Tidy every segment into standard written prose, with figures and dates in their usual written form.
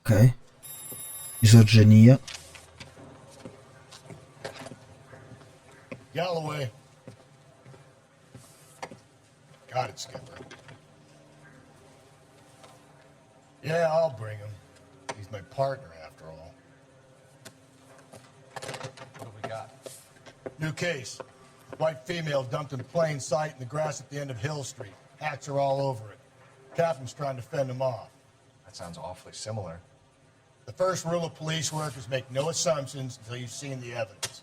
Ok. Misoginia. Galloway. Got it, Skipper. Yeah, I'll bring him. He's my partner, after all. What do we got? New case. White female dumped in plain sight in the grass at the end of Hill Street. Hats are all over it. Captain's trying to fend him off. That sounds awfully similar. The first rule of police work is make no assumptions until you've seen the evidence.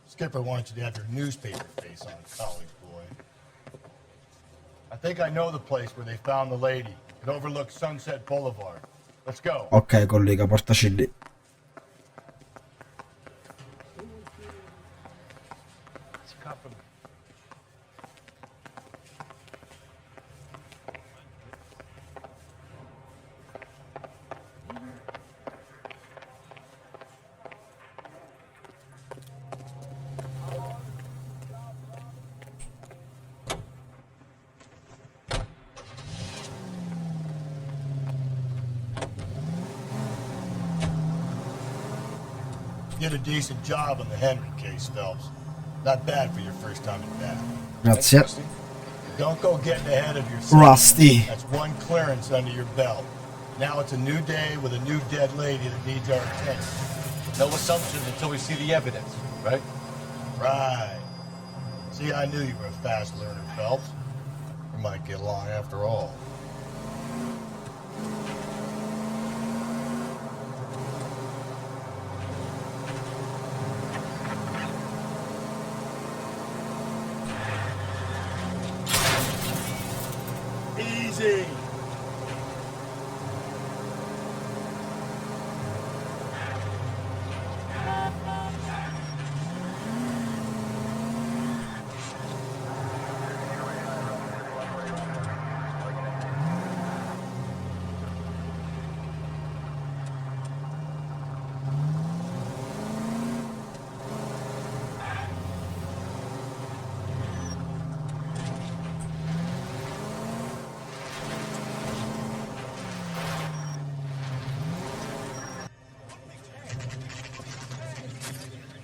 Skipper wants you to have your newspaper face on, college boy. I think I know the place where they found the lady. It overlooks Sunset Boulevard. Let's go. Ok, collega, portaci lì. Did a decent job on the Henry case, Phelps. Not bad for your first time at bat. Grazie. Don't go getting ahead of yourself. Rusty. That's one clearance under your belt. Now it's a new day with a new dead lady that needs our attention. No assumptions until we see the evidence, right? Right. See, I knew you were a fast learner, Phelps. We might get along after all. Easy.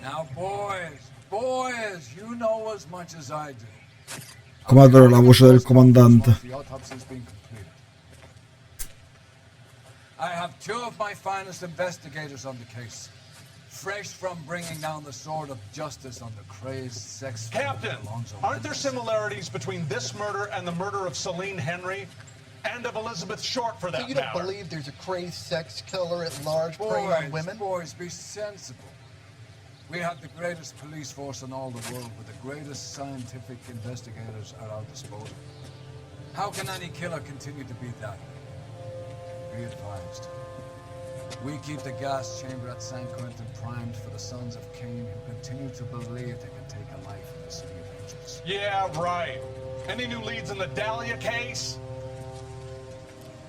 Now, boys, you know as much as I do. Come adoro la voce del comandante. The autopsy's been completed. I have two of my finest investigators on the case, fresh from bringing down the sword of justice on the crazed sex. Captain, aren't there similarities between this murder and the murder of Celine Henry? And of Elizabeth Short, for that So you don't matter. believe there's a crazed sex killer at large preying on women? Boys, be sensible. We have the greatest police force in all the world, with the greatest scientific investigators at our disposal. How can any killer continue to be that? Be advised. We keep the gas chamber at San Quentin primed for the sons of Cain who continue to believe they can take a life in the City of Angels. Yeah, right. Any new leads in the Dahlia case?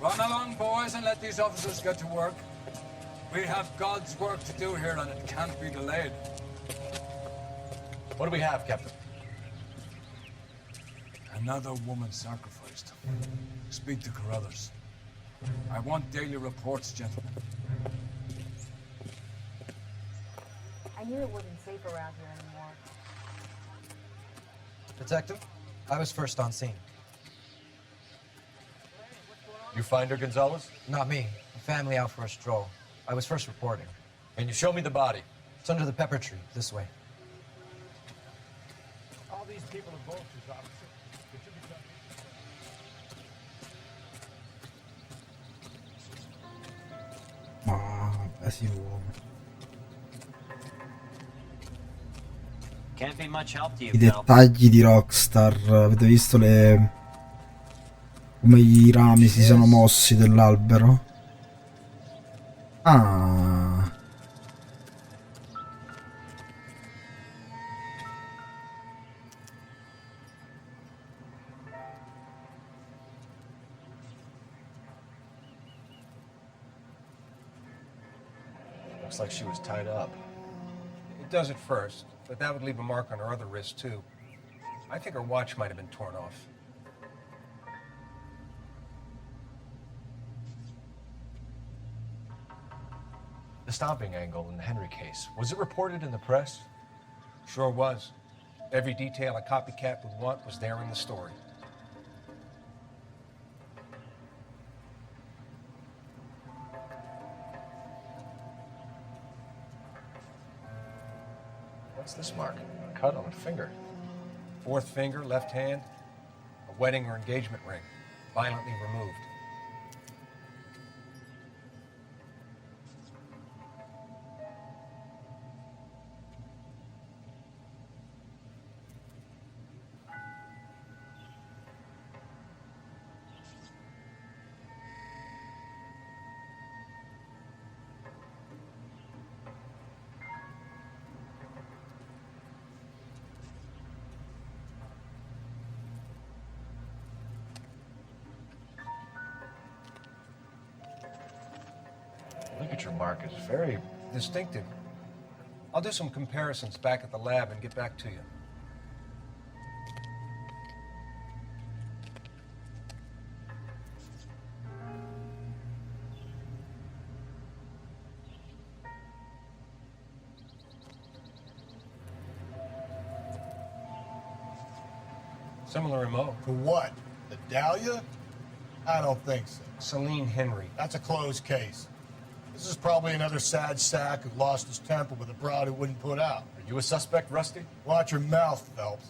Run along, boys, and let these officers get to work. We have God's work to do here, and it can't be delayed. What do we have, Captain? Another woman sacrificed. Speak to Carruthers. I want daily reports, gentlemen. I knew it wasn't safe around here anymore. Detective, I was first on scene. You find her, Gonzalez? Not me. A family out for a stroll. I was first reporting. Can you show me the body? It's under the pepper tree, this way. All these people are vultures, officer. It should be done. Ma sì, uomo. Can't be much help to you, I dettagli di Rockstar. Avete visto le... come i rami si sono mossi dell'albero? Ah, Looks like she was tied up. It does at first, but that would leave a mark on her other wrist, too. I think her watch might have been torn off. The stomping angle in the Henry case, was it reported in the press? Sure was. Every detail a copycat would want was there in the story. What's this mark? A cut on a finger. Fourth finger, left hand, a wedding or engagement ring, violently removed. Signature mark is very Distinctive. I'll do some comparisons back at the lab and get back to you. Similar MO. For what? The Dahlia? I don't think so. Celine Henry. That's a closed case. This is probably another sad sack who lost his temper with a broad who wouldn't put out. Are you a suspect, Rusty? Watch your mouth, Phelps.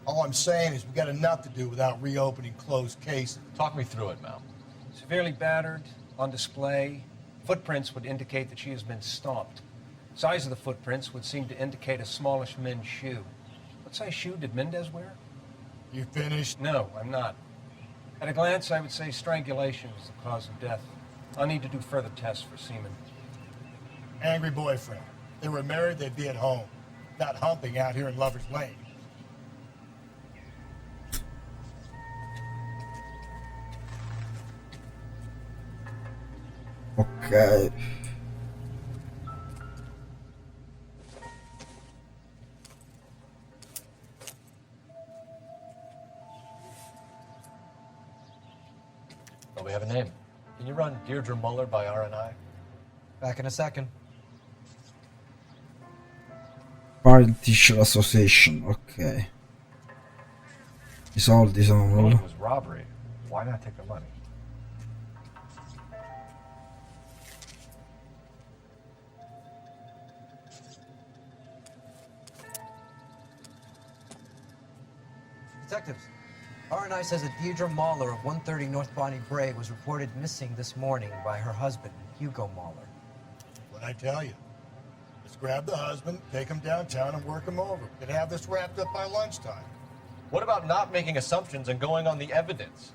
All I'm saying is we got enough to do without reopening closed cases. Talk me through it, Mal. Severely battered, on display. Footprints would indicate that she has been stomped. Size of the footprints would seem to indicate a smallish men's shoe. What size shoe did Mendez wear? You finished? No, I'm not. At a glance, I would say strangulation was the cause of death. I'll need to do further tests for semen. Angry boyfriend. If they were married, they'd be at home, not humping out here in Lover's Lane. Ok. Well, we have a name. Can you run Deirdre Muller by RNI? Back in a second. Parent Teacher Association, ok. I soldi sono... It was robbery. Why not take the money? Detectives, RNI says that Deirdre Mahler of 130 North Bonnie Bray was reported missing this morning by her husband, Hugo Mahler. What'd I tell you? Let's grab the husband, take him downtown, and work him over. Could have this wrapped up by lunchtime. What about not making assumptions and going on the evidence?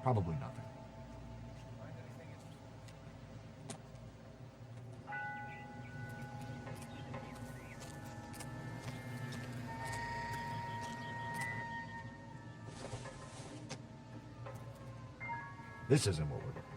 Probably nothing. This isn't what we're looking for.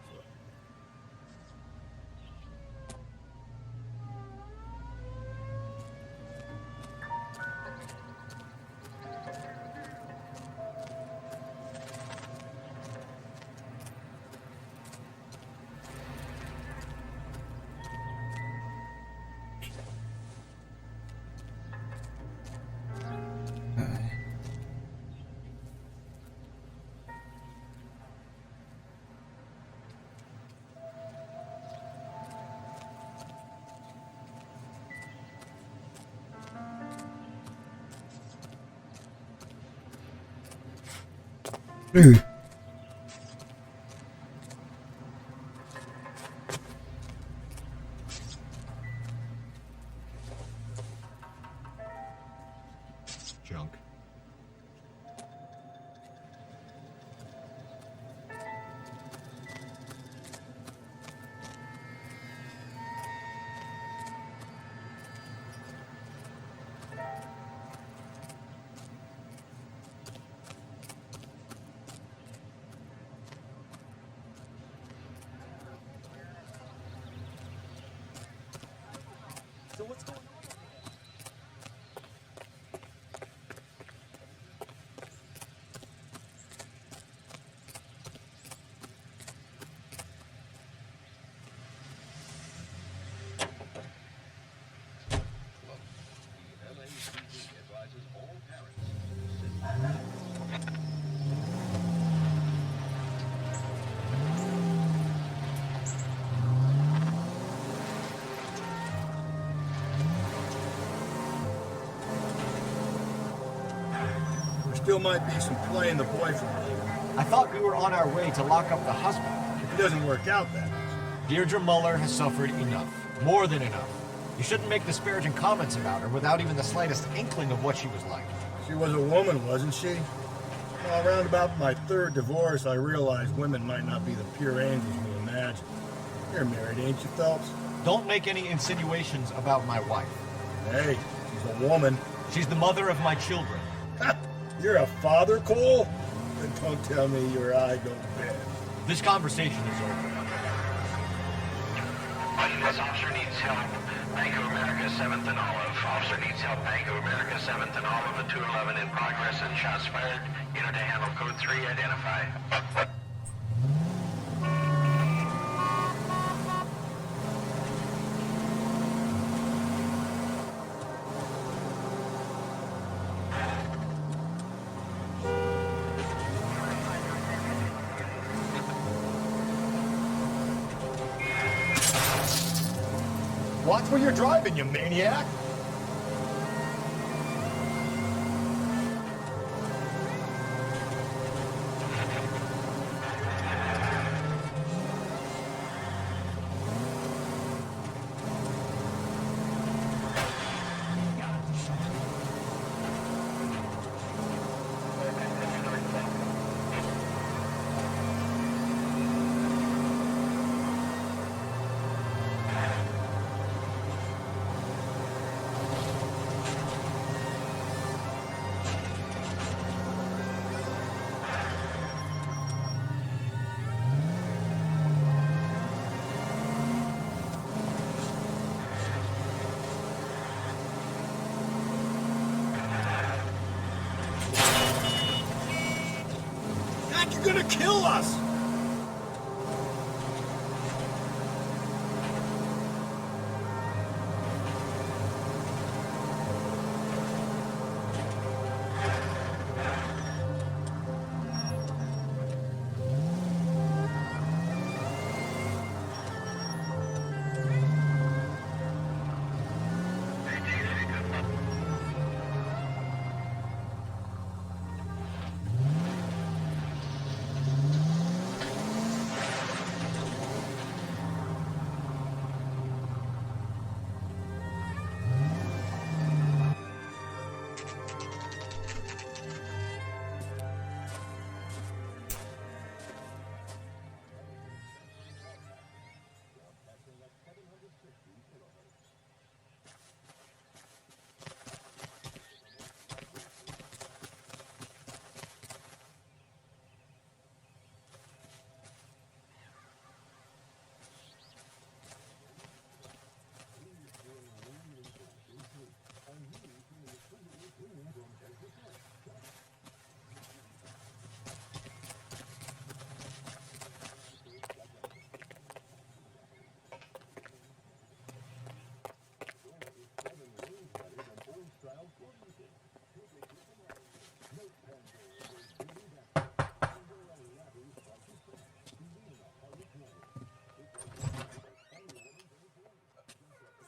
Ooh. Junk. So what's going on? There still might be some play in the boyfriend here. I thought we were on our way to lock up the husband. If it doesn't work out, that is. Deirdre Muller has suffered enough. More than enough. You shouldn't make disparaging comments about her without even the slightest inkling of what she was like. She was a woman, wasn't she? Well, around about my third divorce, I realized women might not be the pure angels we imagine. You're married, ain't you, Phelps? Don't make any insinuations about my wife. Hey, she's a woman. She's the mother of my children. You're a father, Cole? Then don't tell me your eye don't bend. This conversation is over. This officer needs help. Bank of America 7th and Olive. Officer needs help. Bank of America 7th and Olive. A 211 in progress and shots fired. Unit to handle code 3. Identify. Watch where you're driving, you maniac! God, you're gonna kill us!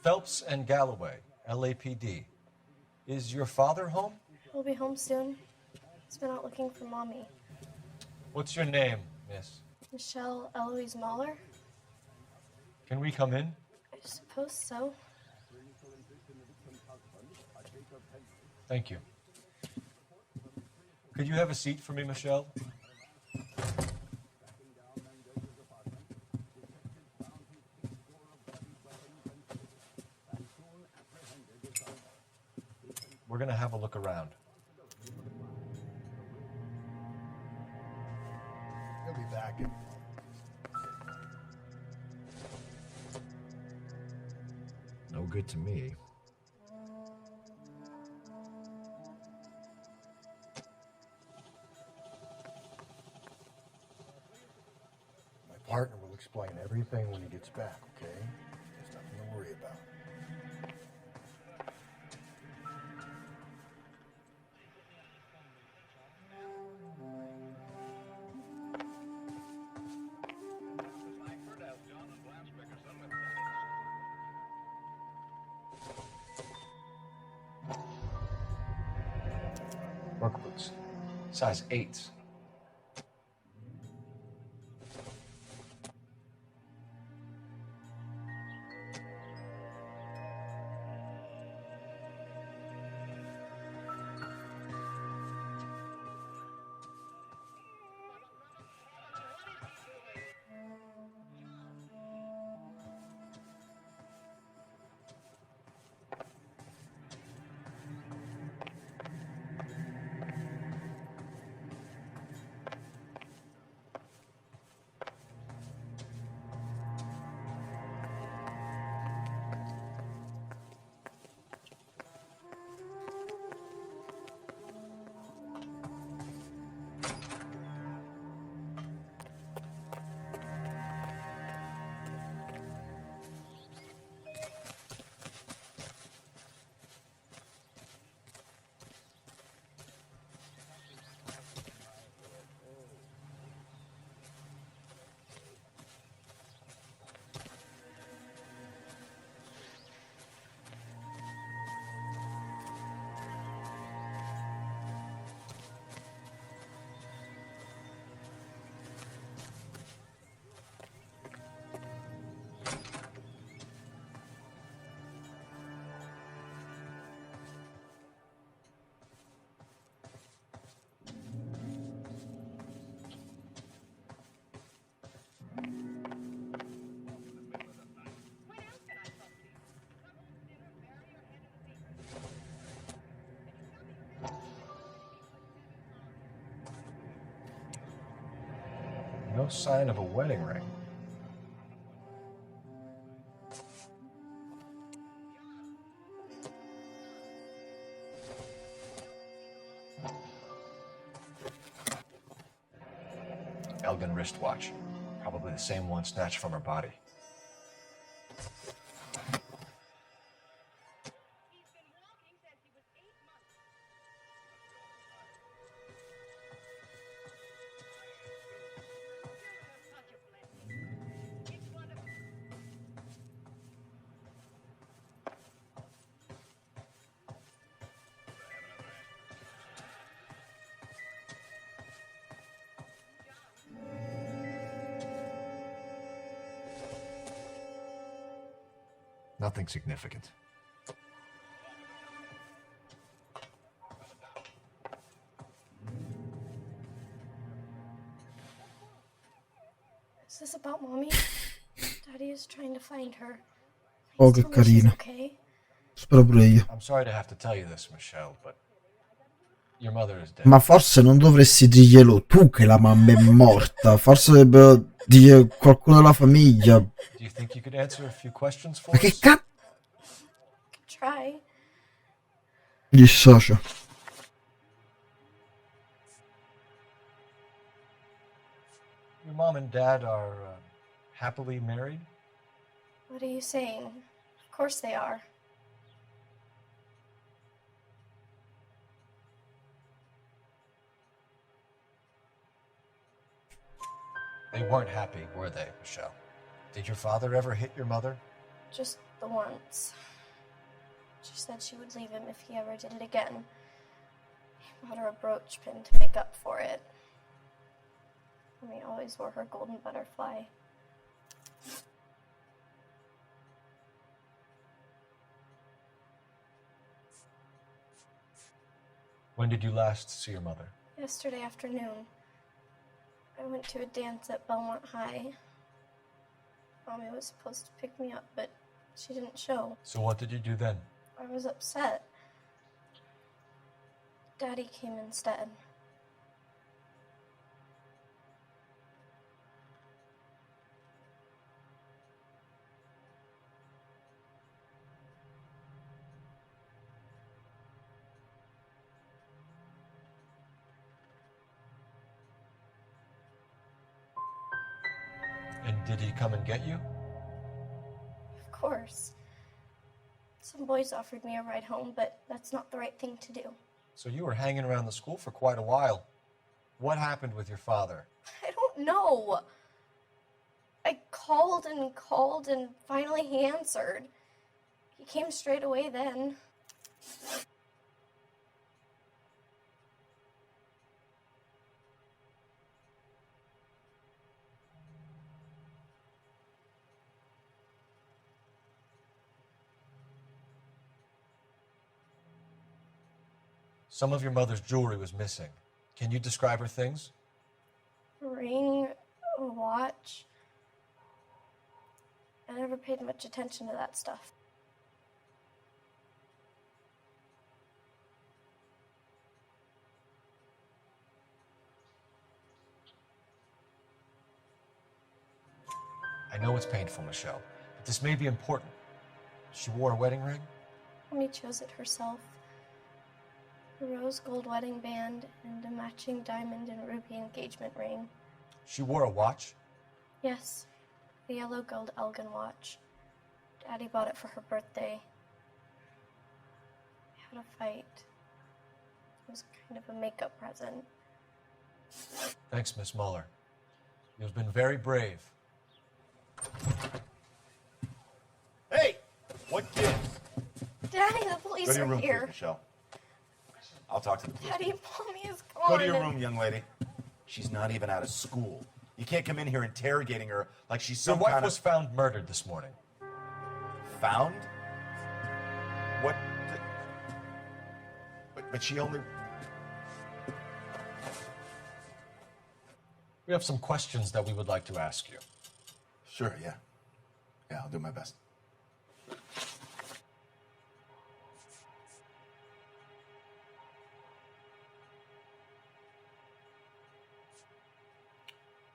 Phelps and Galloway, LAPD. Is your father home? He'll be home soon. He's been out looking for Mommy. What's your name, miss? Michelle Eloise Mahler? Can we come in? I suppose so. Thank you. Could you have a seat for me, Michelle? We're gonna have a look around. He'll be back in. No good to me. My partner will explain everything when he gets back, okay? There's nothing to worry about. Work boots. Size 8s. No sign of a wedding ring. Elgin wristwatch. Probably the same one snatched from her body. Nothing significant. Is this about Mommy? Daddy is trying to find her. Oh, Please che tell me she's carina. okay. Spero pure io. I'm sorry to have to tell you this, Michelle, but your mother is dead. Ma forse non dovresti dirglielo tu che la mamma è morta. Forse dovrebbe dire qualcuno della famiglia. Do you think you could answer a few questions for Ma che us? cazzo? Try. Dissocio. Your mom and dad are happily married? What are you saying? Of course they are. They weren't happy, were they, Michelle? Did your father ever hit your mother? Just the once. She said she would leave him if he ever did it again. He bought her a brooch pin to make up for it. Mommy always wore her golden butterfly. When did you last see your mother? Yesterday afternoon, I went to a dance at Belmont High. Mommy was supposed to pick me up, but she didn't show. So what did you do then? I was upset. Daddy came instead. And did he come and get you? Of course. Some boys offered me a ride home, but that's not the right thing to do. So you were hanging around the school for quite a while. What happened with your father? I don't know. I called and finally he answered. He came straight away then. Some of your mother's jewelry was missing. Can you describe her things? A ring, a watch. I never paid much attention to that stuff. I know it's painful, Michelle, but this may be important. She wore a wedding ring? Mommy chose it herself. A rose gold wedding band and a matching diamond and ruby engagement ring. She wore a watch? Yes, the yellow gold Elgin watch. Daddy bought it for her birthday. We had a fight. It was kind of a makeup present. Thanks, Miss Muller. You've been very brave. Hey! What gives? Daddy, the police Go to your are room, here. please, Michelle. I'll talk to the police. Daddy, Mommy is gone. Go to your room, young lady. She's not even out of school. You can't come in here interrogating her like she's Your some wife kind was found murdered this morning. Found? What? But she only... We have some questions that we would like to ask you. Sure, yeah. Yeah, I'll do my best.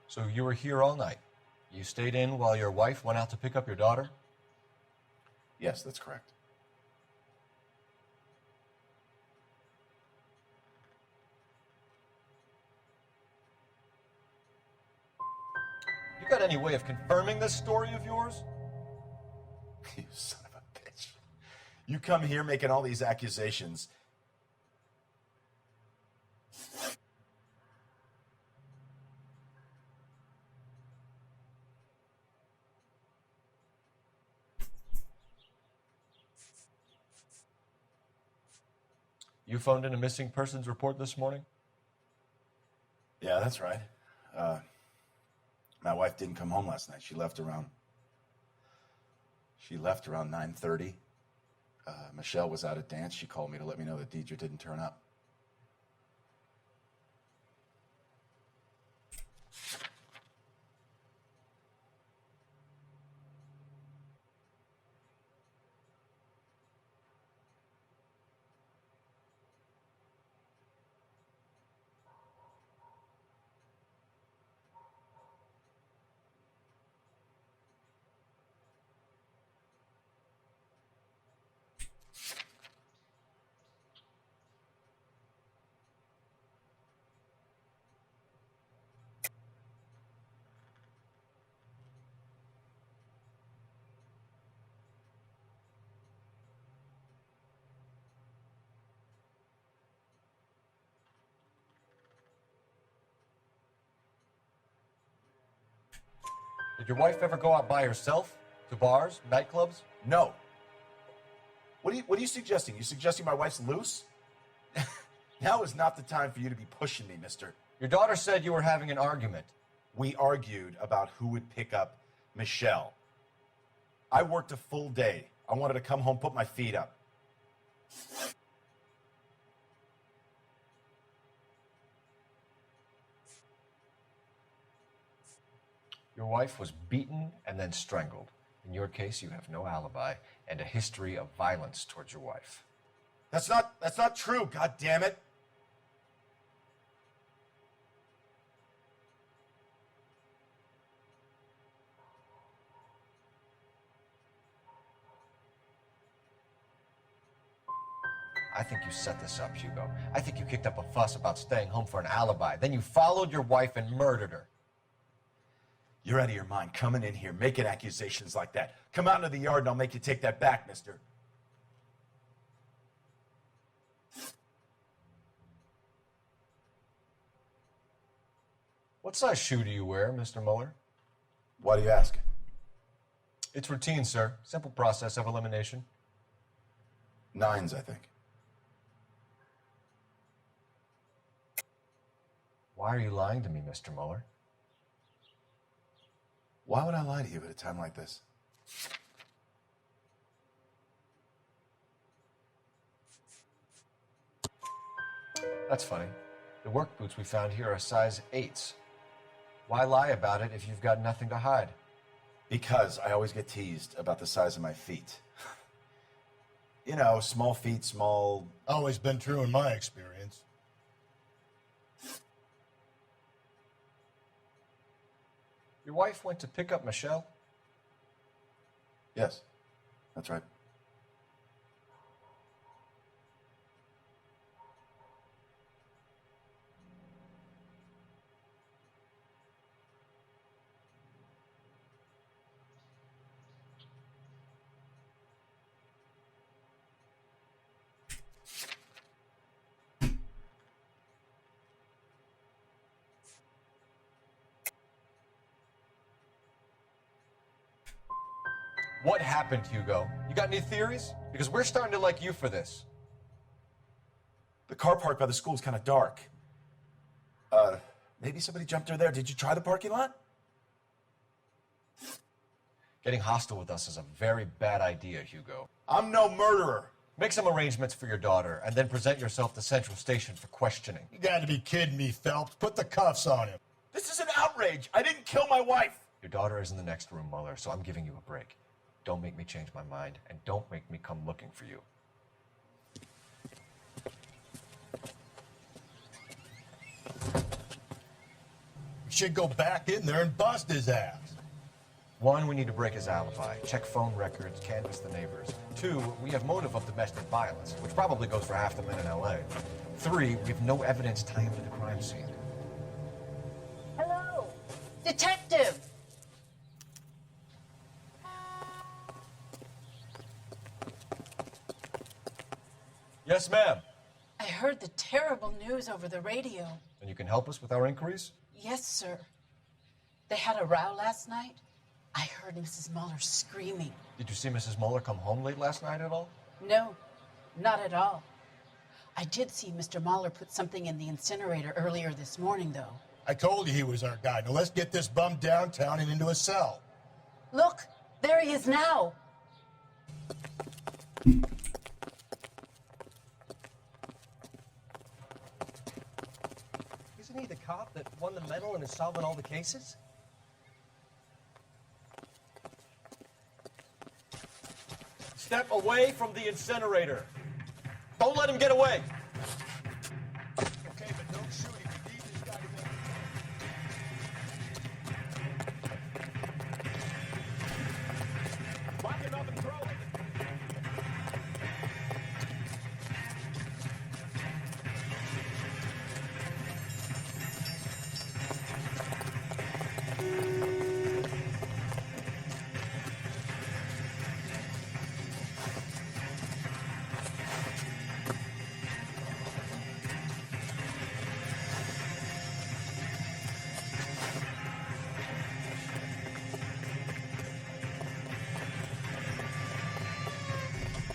So you were here all night. You stayed in while your wife went out to pick up your daughter? Yes, that's correct. You got any way of confirming this story of yours? You son of a bitch. You come here making all these accusations. You phoned in a missing persons report this morning? Yeah, that's right. My wife didn't come home last night. She left around 9:30. Michelle was out at dance. She called me to let me know that Deidre didn't turn up. Did your wife ever go out by herself? To bars, nightclubs? No. What are you suggesting? You suggesting my wife's loose? Now is not the time for you to be pushing me, mister. Your daughter said you were having an argument. We argued about who would pick up Michelle. I worked a full day. I wanted to come home, put my feet up. Your wife was beaten and then strangled. In your case, you have no alibi and a history of violence towards your wife. That's not true, God damn it. I think you set this up, Hugo. I think you kicked up a fuss about staying home for an alibi. Then you followed your wife and murdered her. You're out of your mind coming in here making accusations like that. Come out into the yard and I'll make you take that back, mister. What size shoe do you wear, Mr. Mueller? Why do you ask? It's routine, sir. Simple process of elimination. 9s, I think. Why are you lying to me, Mr. Mueller? Why would I lie to you at a time like this? That's funny. The work boots we found here are size 8s. Why lie about it if you've got nothing to hide? Because I always get teased about the size of my feet. You know, small feet, small... Always been true in my experience. Your wife went to pick up Michelle? Yes, that's right. What happened, Hugo? You got any theories? Because we're starting to like you for this. The car park by the school is kind of dark. Maybe somebody jumped her there. Did you try the parking lot? Getting hostile with us is a very bad idea, Hugo. I'm no murderer. Make some arrangements for your daughter, and then present yourself to Central Station for questioning. You gotta be kidding me, Phelps. Put the cuffs on him. This is an outrage. I didn't kill my wife. Your daughter is in the next room, Mueller, so I'm giving you a break. Don't make me change my mind, and don't make me come looking for you. We should go back in there and bust his ass. 1, we need to break his alibi. Check phone records, canvass the neighbors. 2, we have motive of domestic violence, which probably goes for half the men in L.A. 3, we have no evidence tying him to the crime scene. Hello, detective. Yes, ma'am. I heard the terrible news over the radio. And you can help us with our inquiries? Yes, sir. They had a row last night. I heard Mrs. Mueller screaming. Did you see Mrs. Mueller come home late last night at all? No, not at all. I did see Mr. Mueller put something in the incinerator earlier this morning, though. I told you he was our guy. Now let's get this bum downtown and into a cell. Look, there he is now. Isn't he the cop that won the medal and is solving all the cases? Step away from the incinerator. Don't let him get away. Okay, but don't shoot him. You need this guy to go. Lock him up and throw him.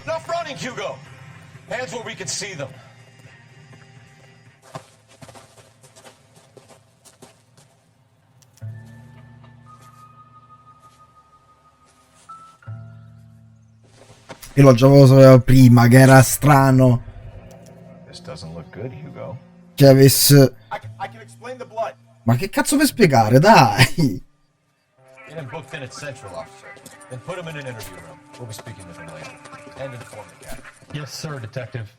Enough running, Hugo. Hands where we can see them. Io lo già lo sapevo prima che era strano This doesn't look good, Hugo. che avesse... I can explain the blood. Ma che cazzo per spiegare, dai! Get him booked in at Central, officer. Then put him in an interview room. We'll be speaking with him later. And inform the cat. Yes, sir, Detective.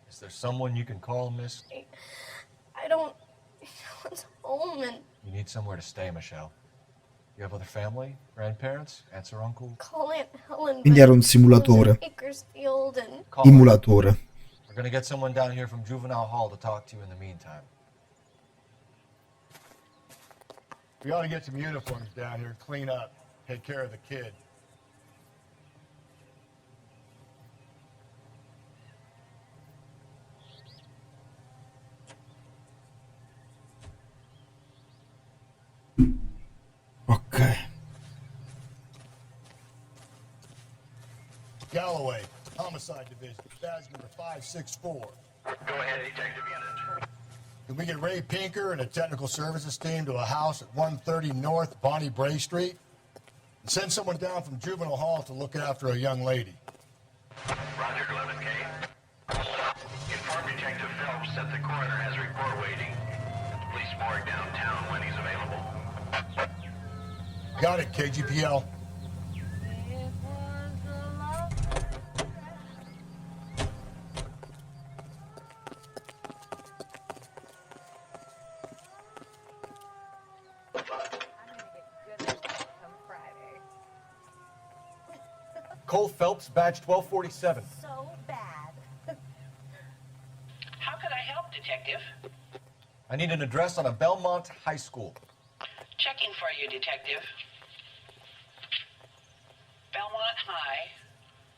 Is there someone you can call, miss? I don't... No one's home and... You need somewhere to stay, Michelle. You have other family? Grandparents? Aunts or uncles? Call Aunt Helen. Quindi era un simulatore. Bakersfield and... Emulatore. We're gonna get someone down here from Juvenile Hall to talk to you in the meantime. We ought to get some uniforms down here, clean up, take care of the kid. Ok. Galloway, Homicide Division, badge number 564. Go ahead, Detective Unit. Can we get Ray Pinker and a technical services team to a house at 130 North Bonnie Bray Street? And send someone down from Juvenile Hall to look after a young lady. Roger, 11K. Inform Detective Phelps that the coroner has a report waiting at the police morgue downtown when he's available. Got it, KGPL. Cole Phelps, badge 1247. So bad. How can I help, Detective? I need an address on a Belmont High School. Checking for you, Detective. Belmont High,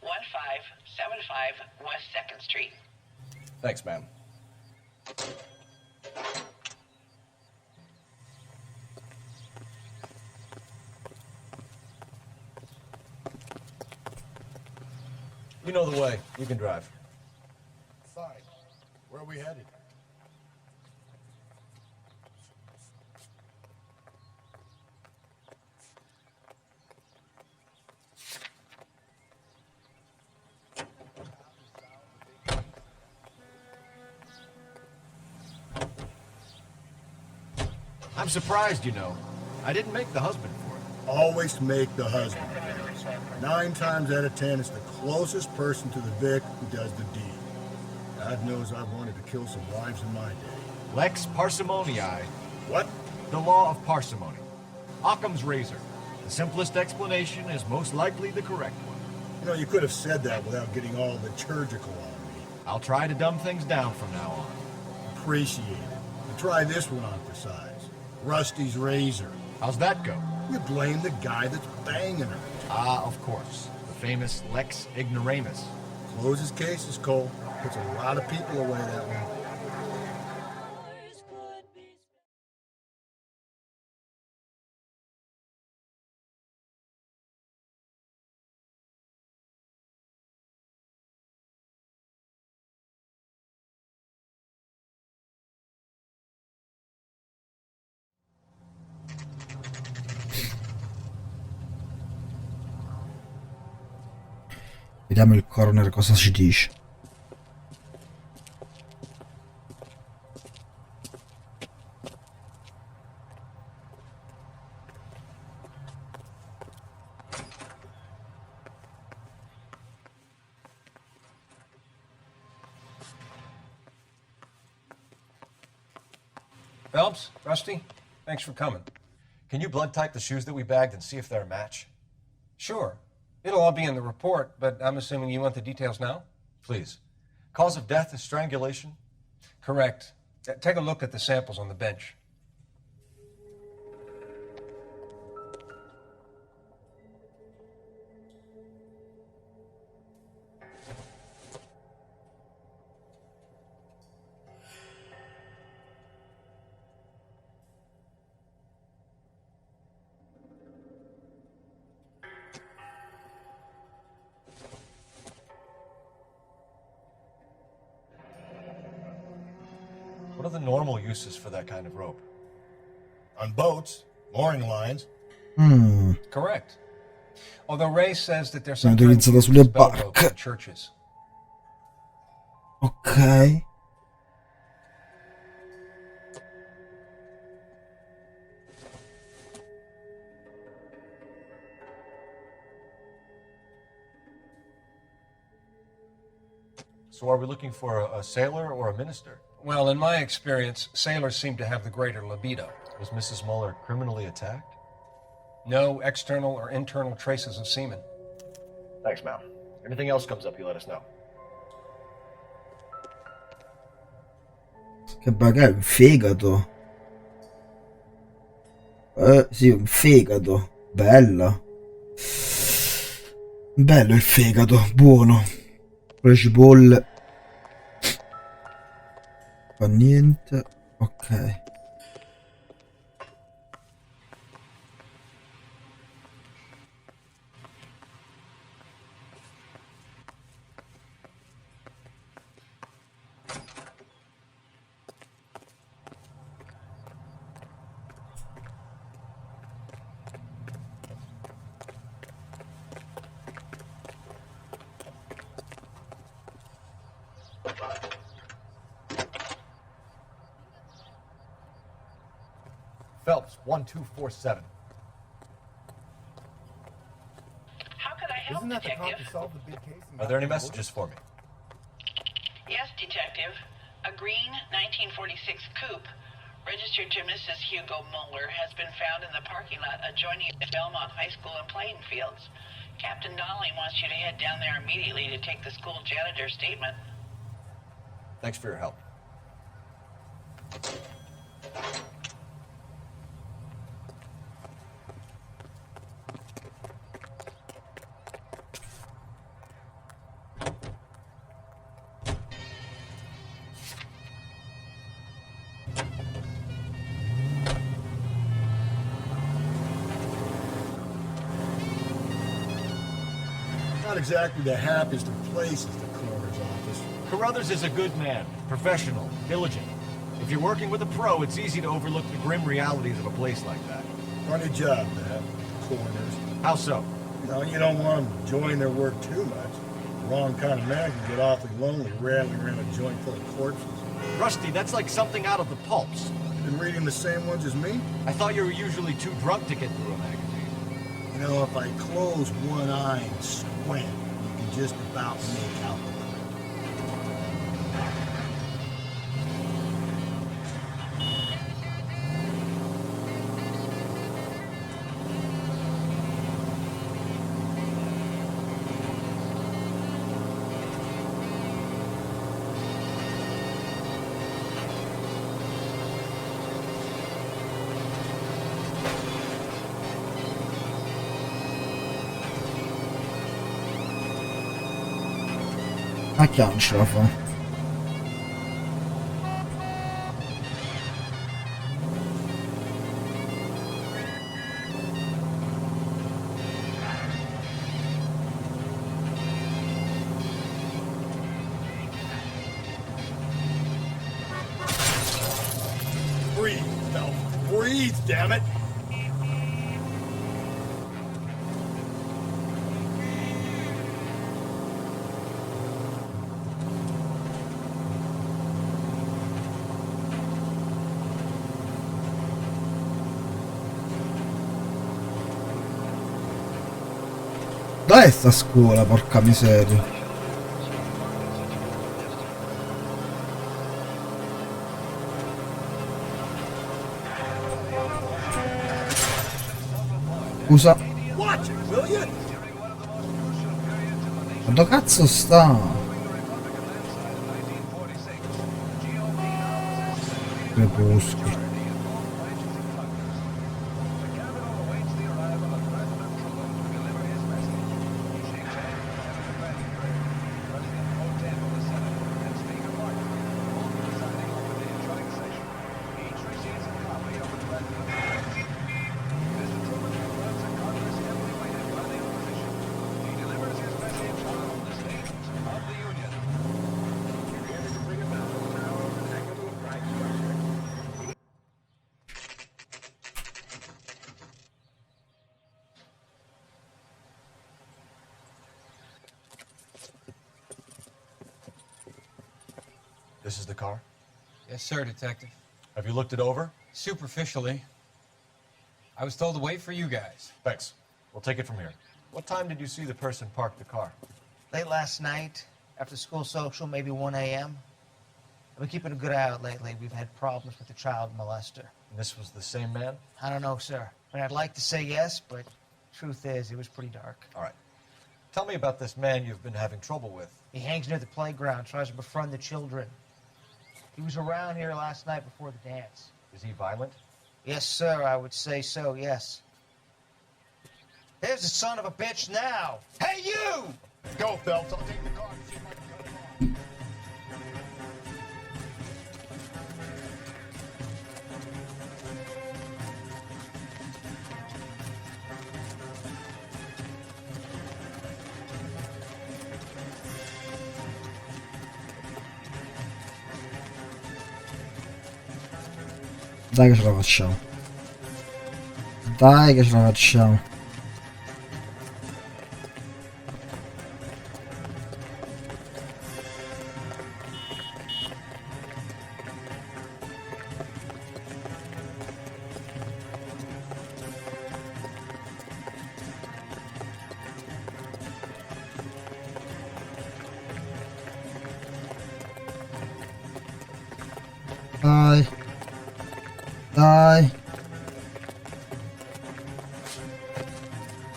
1575 West 2nd Street. Thanks, ma'am. You know the way. You can drive. Fine. Where are we headed? I'm surprised, you know. I didn't make the husband for it. Always make the husband. 9 times out of 10, it's the closest person to the Vic who does the deed. God knows I've wanted to kill some wives in my day. Lex parsimoniae. What? The law of parsimony. Occam's razor. The simplest explanation is most likely the correct one. You know, you could have said that without getting all liturgical on me. I'll try to dumb things down from now on. Appreciate it. And try this one on for size. Rusty's razor. How's that go? You blame the guy that's banging her. Ah, of course. The famous Lex ignoramus. Closes cases, Cole. Puts a lot of people away that way. Vediamo il coroner cosa ci dice. Phelps, Rusty, thanks for coming. Can you blood type the shoes that we bagged and see if they're a match? Sure. It'll all be in the report, but I'm assuming you want the details now? Please. Cause of death is strangulation? Correct. Take a look at the samples on the bench. What are the normal uses for that kind of rope? On boats, mooring lines. Hmm. Correct. Although Ray says that they're Viene sometimes utilizzata used sulle as bell ropes barche. in churches. Ok. So are we looking for a sailor or a minister? Well, in my experience, sailors seem to have the greater libido. Was Mrs. Muller criminally attacked? No external or internal traces of semen. Thanks, Mal. Anything else comes up, you let us know. Che bagagli, un fegato. Sì, un fegato. Bella. Bello il fegato, buono. Con le cipolle. Fa niente. Ok. Phelps, 1247. How could I help, Isn't that the cop Detective? who solved the big case? Are there any messages for me? Yes, Detective. A green 1946 coupe, registered to Mrs. Hugo Muller, has been found in the parking lot adjoining the Belmont High School and playing fields. Captain Donnelly wants you to head down there immediately to take the school janitor's statement. Thanks for your help. Not exactly the happiest of places, the coroner's office. Carruthers is a good man, professional, diligent. If you're working with a pro, it's easy to overlook the grim realities of a place like that. Funny job, that. Coroners. How so? You don't want them enjoying their work too much. The wrong kind of man can get awfully lonely rattling around a joint full of corpses. Rusty, that's like something out of the pulps. Been reading the same ones as me? I thought you were usually too drunk to get through a magazine. You know, if I close one eye and squint, you can just about make out the Ma che non ce la fa? Breathe, no. Breathe, damn it! Dov'è sta scuola, porca miseria? Scusa. Watch it, will you? Ma dove cazzo sta? Crepuscolo. This is the car? Yes, sir, Detective. Have you looked it over? Superficially. I was told to wait for you guys. Thanks. We'll take it from here. What time did you see the person park the car? Late last night, after school social, maybe 1 a.m. I've been keeping a good eye out lately. We've had problems with the child molester. And this was the same man? I don't know, sir. I mean, I'd like to say yes, but truth is, it was pretty dark. All right. Tell me about this man you've been having trouble with. He hangs near the playground, tries to befriend the children. He was around here last night before the dance. Is he violent? Yes, sir, I would say so, yes. There's the son of a bitch now. Hey, you! Go, Phelps. I'll take the car and see if I can cut him off. Dai che ce la facciamo. Dai che ce la facciamo. Dai. Dai.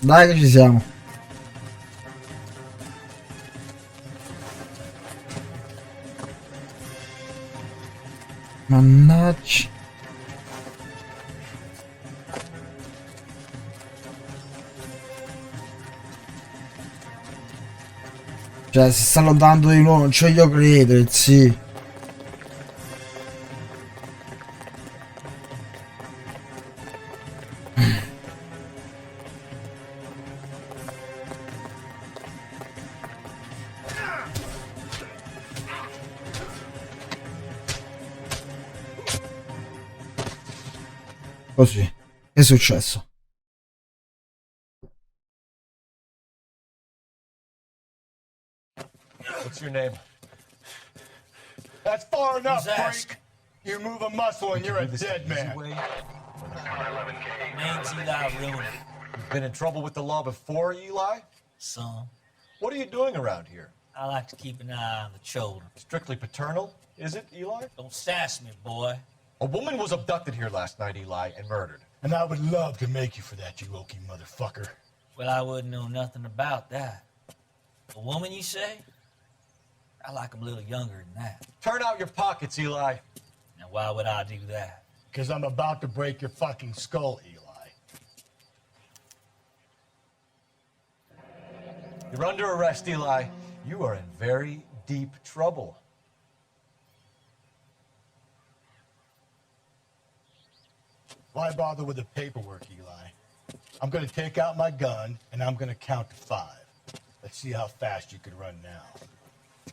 Dai che ci siamo. Mannaggia. Cioè si sta allontanando di nuovo, non ci voglio credere, sì. Così, che è successo? What's your name? That's far enough, freak. You move a muscle and you're a dead man. Name's Eli Ruin. You've been in trouble with the law before, Eli? Some. What are you doing around here? I like to keep an eye on the children. Strictly paternal, is it, Eli? Don't sass me, boy. A woman was abducted here last night, Eli, and murdered. And I would love to make you for that, you oaky motherfucker. Well, I wouldn't know nothing about that. A woman, you say? I like 'em a little younger than that. Turn out your pockets, Eli. Now, why would I do that? Because I'm about to break your fucking skull, Eli. You're under arrest, Eli. You are in very deep trouble. Why bother with the paperwork, Eli? I'm gonna take out my gun and I'm gonna count to 5. Let's see how fast you can run now.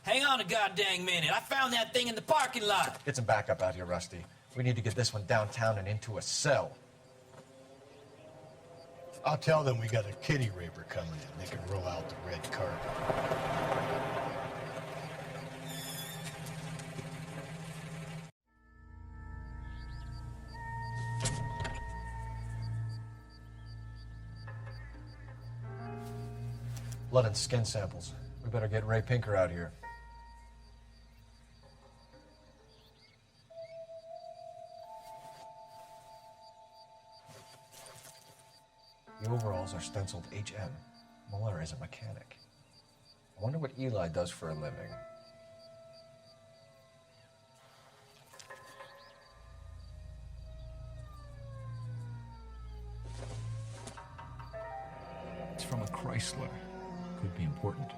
Hang on a goddamn minute. I found that thing in the parking lot. Get some backup out here, Rusty. We need to get this one downtown and into a cell. I'll tell them we got a kitty raper coming in. They can roll out the red carpet. Blood and skin samples. We better get Ray Pinker out here. The overalls are stenciled HM. Muller is a mechanic. I wonder what Eli does for a living. It's from a Chrysler. Could be important.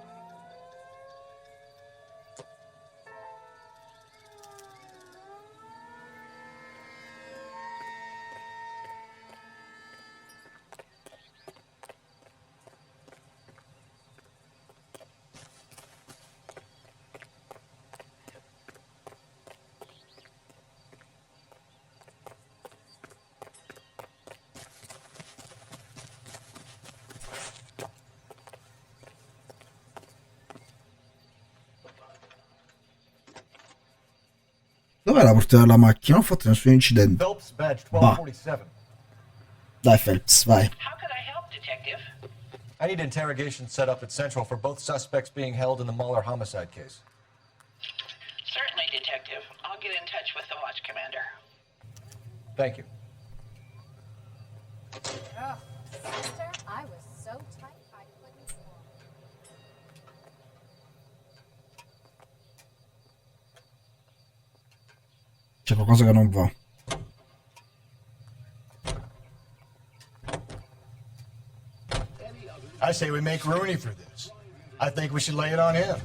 Dov'è la portiera della macchina? Non ho fatto nessun incidente. Phelps badge Bah. 1247. Dai Phelps, vai. How could I help, Detective? I need interrogation set up at Central for both suspects being held in the Mahler homicide case. Certainly, Detective. I'll get in touch with the watch commander. Thank you. Oh, sister, I was so tight I couldn't walk. C'è qualcosa che non va. I say we make Rooney for this. I think we should lay it on him.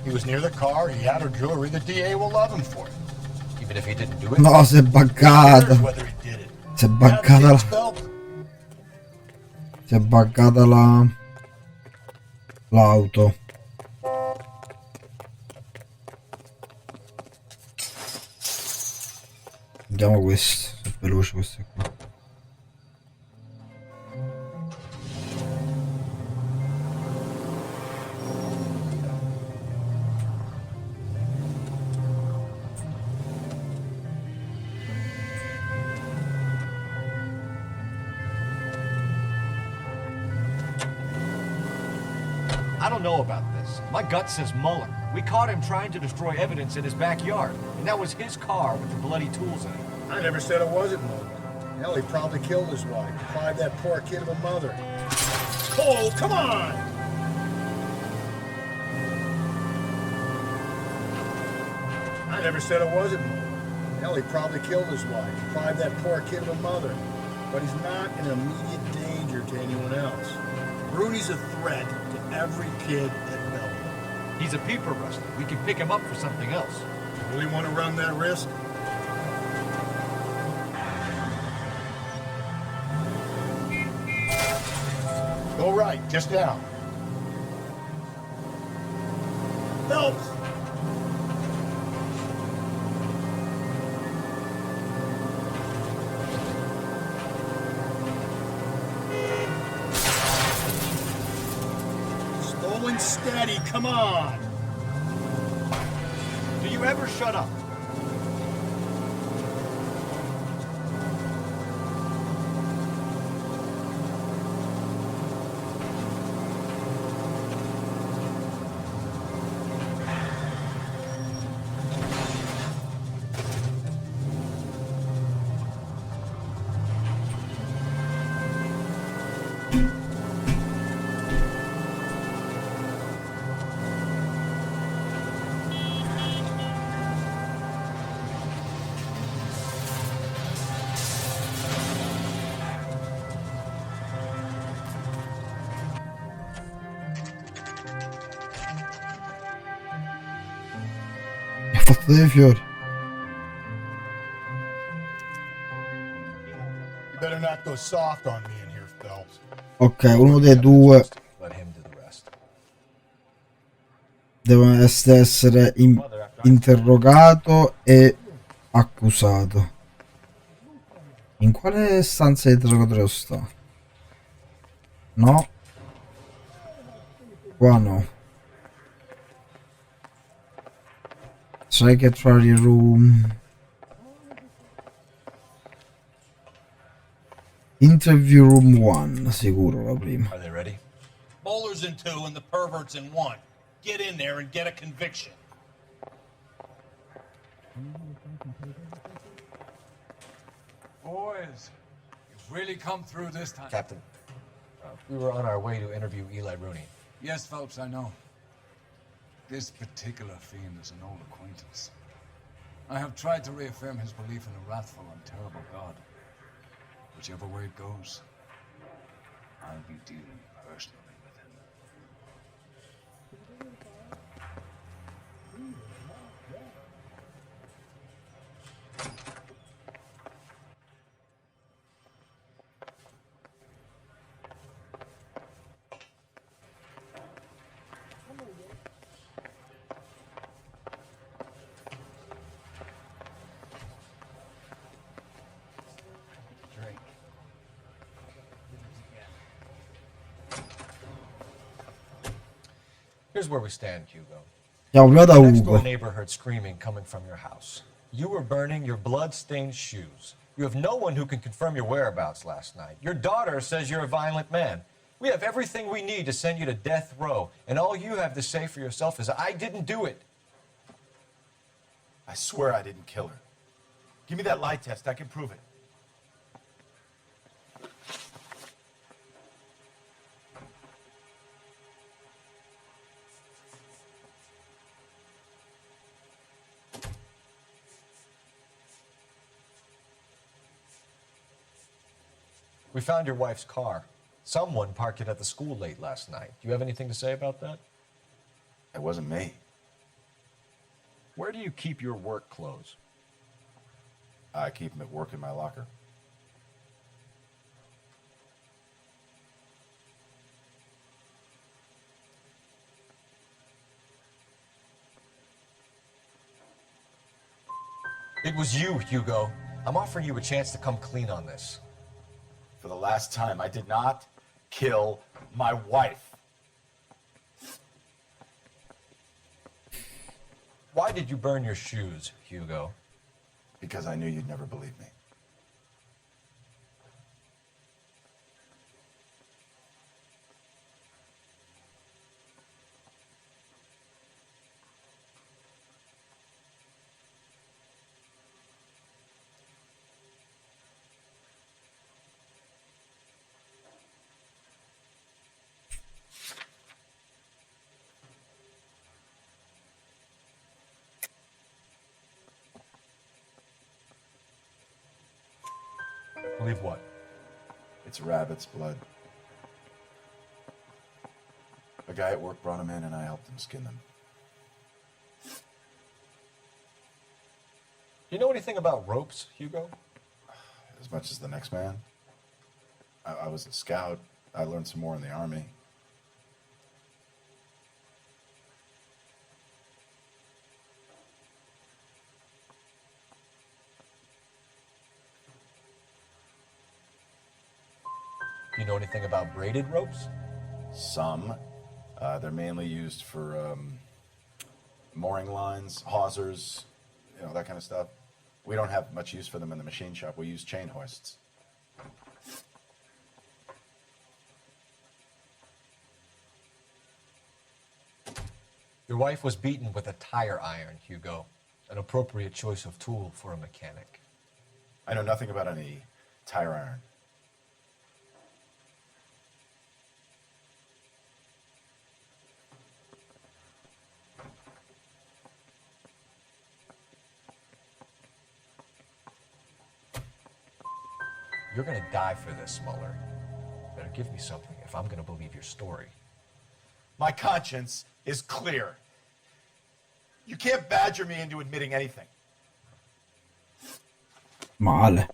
He was near the car, he had her jewelry, the DA will love him for it. Even if he didn't do it? No, si è buggata. Si è buggata la... Si è buggata la... l'auto. Vediamo questo, è veloce questo qua. I don't know about this. My gut says Mueller. We caught him trying to destroy evidence in his backyard, and that was his car with the bloody tools in it. I never said it wasn't Mulder. Hell, he probably killed his wife, deprived that poor kid of a mother. Cole, come on! I never said it wasn't Mulder. Hell, he probably killed his wife, deprived that poor kid of a mother. But he's not in immediate danger to anyone else. Rooney's a threat to every kid at Belleville. He's a peeper rustler. We can pick him up for something else. You really want to run that risk? Go right, just down. Phelps! Slow and steady, come on! Do you ever shut up? Mi ha fatto dei fiori. You better not go soft on me in here, Phelps. Ok, uno dei due Let him do the rest. deve essere interrogato e accusato. In quale stanza di interrogatorio sta? No. Qua no. Secretary room. Interview room 1, sicuro la prima. Are they ready? Bowler's in 2 and the pervert's in 1. Get in there and get a conviction. Boys, you've really come through this time. Captain, we were on our way to interview Eli Rooney. Yes, Phelps, I know. This particular fiend is an old acquaintance. I have tried to reaffirm his belief in a wrathful and terrible God. Whichever way it goes, I'll be dealing personally with him. Here's where we stand, Hugo. Andiamo prima da The next door Ugo. neighbor heard screaming coming from your house. You were burning your blood-stained shoes. You have no one who can confirm your whereabouts last night. Your daughter says you're a violent man. We have everything we need to send you to death row, and all you have to say for yourself is, I didn't do it. I swear I didn't kill her. Give me that lie test. I can prove it. We found your wife's car. Someone parked it at the school late last night. Do you have anything to say about that? It wasn't me. Where do you keep your work clothes? I keep them at work in my locker. It was you, Hugo. I'm offering you a chance to come clean on this. For the last time, I did not kill my wife. Why did you burn your shoes, Hugo? Because I knew you'd never believe me. Believe what? It's rabbit's blood. A guy at work brought him in and I helped him skin them. You know anything about ropes, Hugo? As much as the next man. I was a scout. I learned some more in the army. Do you know anything about braided ropes? Some. They're mainly used for mooring lines, hawsers, that kind of stuff. We don't have much use for them in the machine shop. We use chain hoists. Your wife was beaten with a tire iron, Hugo. An appropriate choice of tool for a mechanic. I know nothing about any tire iron. You're gonna die for this, Mueller. Better give me something if I'm gonna believe your story. My conscience is clear. You can't badger me into admitting anything. Male.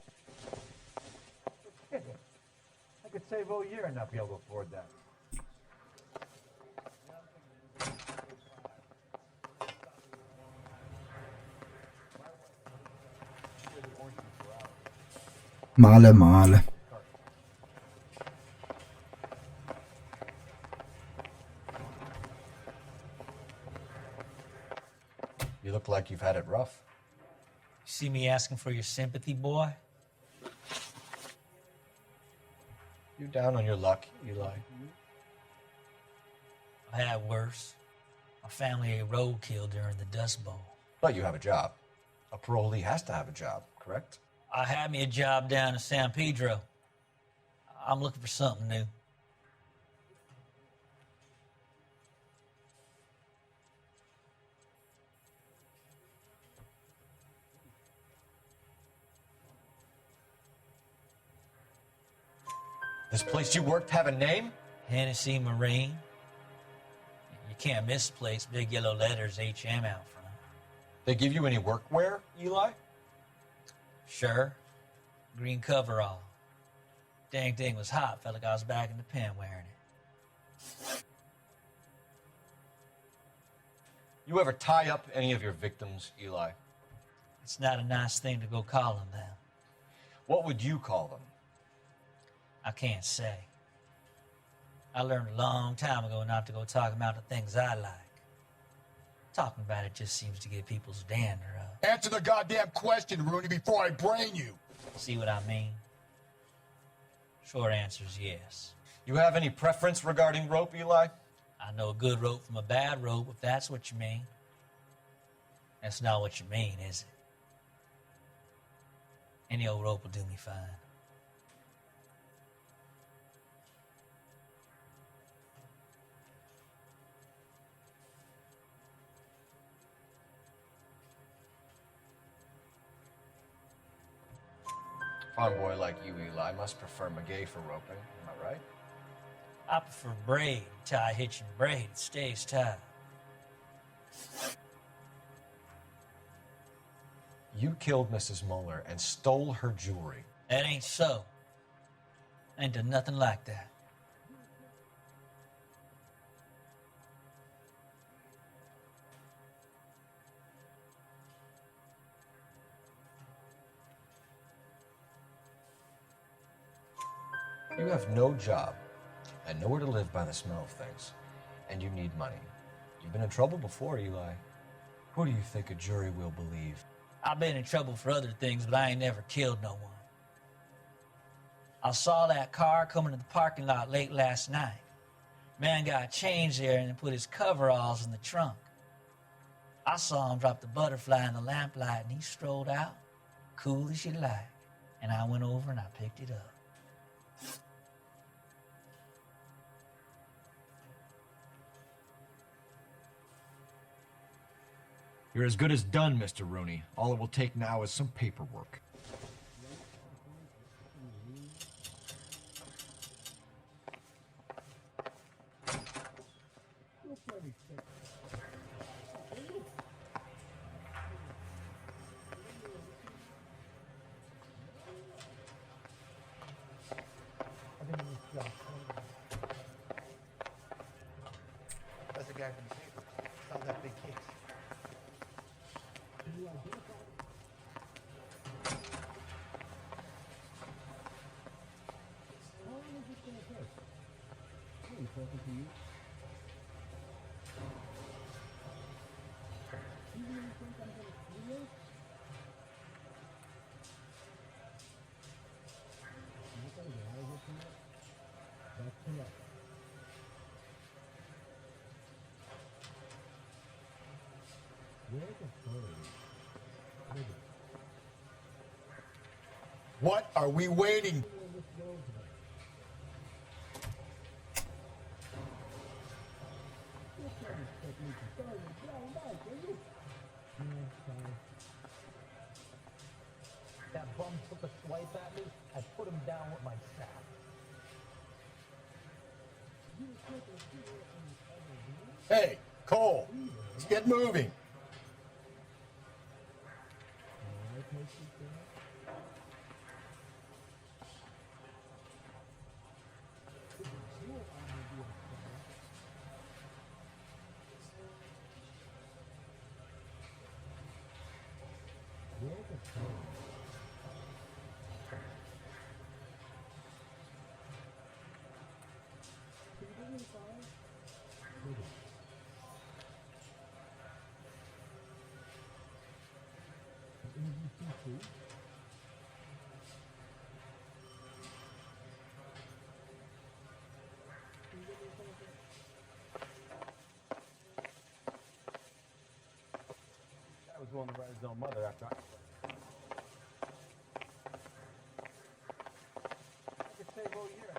I could save all year and not be able to afford that. Male, male. You look like you've had it rough. See me asking for your sympathy, boy? You down on your luck, Eli? I had worse. My family ate roadkill during the Dust Bowl. But you have a job. A parolee has to have a job, correct? I had me a job down in San Pedro. I'm looking for something new. This place you worked have a name? Hennessy Marine. You can't misplace big yellow letters HM out front. They give you any workwear, Eli? Sure. Green coverall. Dang thing was hot. Felt like I was back in the pen wearing it. You ever tie up any of your victims, Eli? It's not a nice thing to go calling them. What would you call them? I can't say. I learned a long time ago not to go talking about the things I like. Talking about it just seems to get people's dander up. Answer the goddamn question, Rooney, before I brain you. See what I mean? Short answer is yes. You have any preference regarding rope, Eli? I know a good rope from a bad rope, if that's what you mean. That's not what you mean, is it? Any old rope will do me fine. Farm boy like you, Eli, must prefer McGay for roping. Am I right? I prefer braid. Tie, hitch, and braid. It stays tied. You killed Mrs. Muller and stole her jewelry. That ain't so. I ain't done nothing like that. You have no job and nowhere to live by the smell of things, and you need money. You've been in trouble before, Eli. Who do you think a jury will believe? I've been in trouble for other things, but I ain't never killed no one. I saw that car coming to the parking lot late last night. Man got changed there and put his coveralls in the trunk. I saw him drop the butterfly in the lamplight, and he strolled out, cool as you like. And I went over and I picked it up. You're as good as done, Mr. Rooney. All it will take now is some paperwork. That's the guy from the paper. Saw that big case. What are we waiting? That bum took a swipe at me. I put him down with my sack. Hey, Cole, let's get moving. I was willing to write his own mother after I... I could save all year.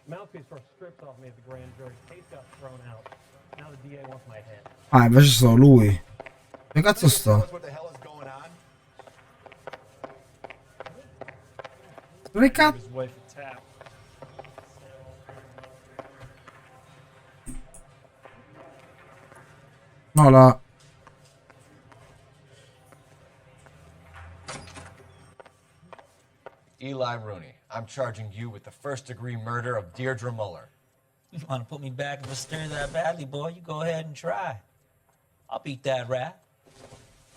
Mouthpiece first stripped off me at the grand jury. Case got thrown out. Now the DA wants my head. Ah, invece sto lui. Che cazzo sto? What the hell is going on? Dove cazzo? His wife attacked. No, la... Eli Rooney, I'm charging you with the first-degree murder of Deirdre Muller. You want to put me back in the stir that badly, boy? You go ahead and try. I'll beat that rap.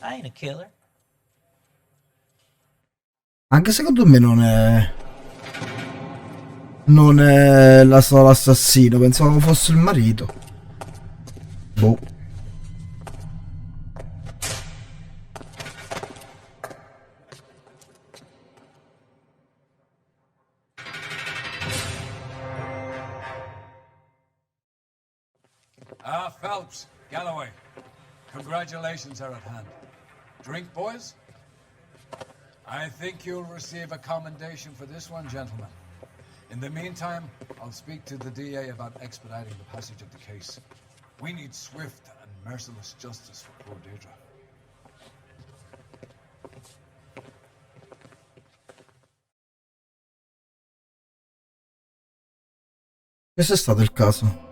I ain't a killer. Anche secondo me non è la solo assassino, pensavo fosse il marito. Boh. Phelps, Galloway, congratulations are at hand. Drink, boys? I think you'll receive a commendation for this one, gentlemen. In the meantime, I'll speak to the DA about expediting the passage of the case. We need swift and merciless justice for poor Deirdre. Questo è stato il caso.